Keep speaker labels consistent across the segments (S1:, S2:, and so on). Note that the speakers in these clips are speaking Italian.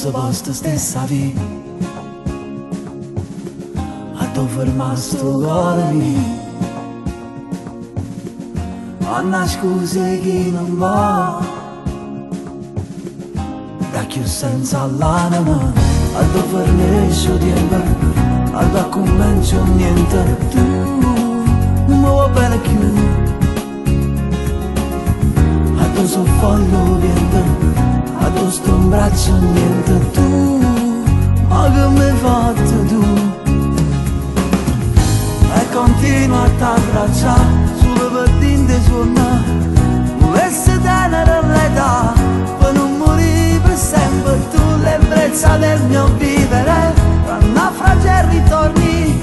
S1: Stesso posto, stessa vita, a dove fermare sto cuore mio. Ho scuse che non va, da chi senza l'anima, a dove finisce tempo, a dove comincia niente. Tu non mi va bene più, a dove so foglio vento, a dove sto in braccio niente. Tu, ma che mi hai fatto tu? E continua a t'abbracciare sulle pattine suonare, volesse tenere l'età per non morire per sempre. Tu l'ebbrezza del mio vivere, tra naufragi e ritorni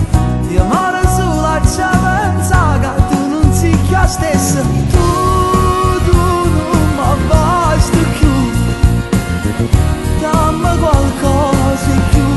S1: di amore sulla ciavenza, che tu non sei più stessa. Tu non mi basti più, dammi qualcosa in più.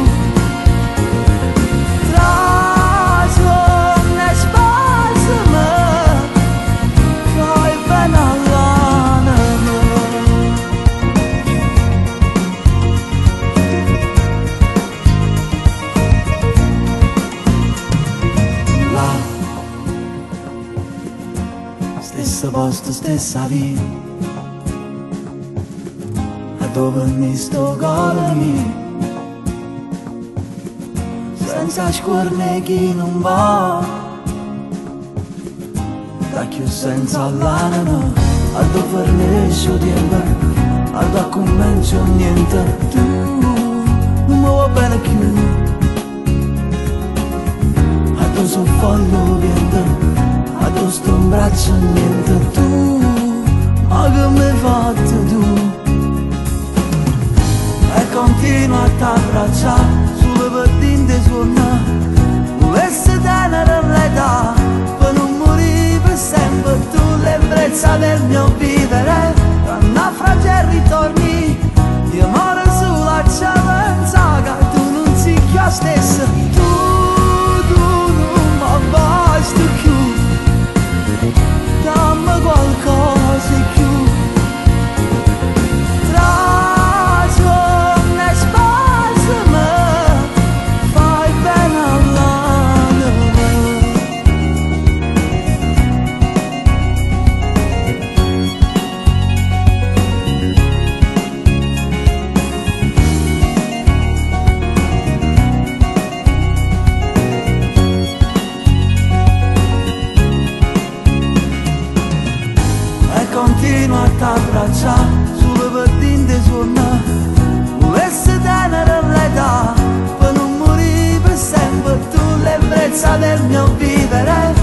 S1: Stesso posto, stessa vita, a dove mi sto cuore mio, senza scorne chi non va, da chi senza l'anima, a dove finisce tempo, a dove comincia niente. Tu non mi va bene più, a dove so foglio vento, a dove sto in braccio niente. Tu, ma che mi hai fatto tu? E continua a t'abbracciare sulle pattine suonare, volesse tenere l'età per non morire per sempre. Tu l'ebbrezza del mio vivere, tra naufragi e ritorni di amore sulla ciavenza, che tu non sei più stessa. Tu non mi basti più, dammi qualcosa in più. Tra sonno e spasimi, fai bene all'anima. Continua a t'abbracciare sulle pattine suonare, volesse tenere l'età per non morire per sempre. Tu l'ebbrezza del mio vivere,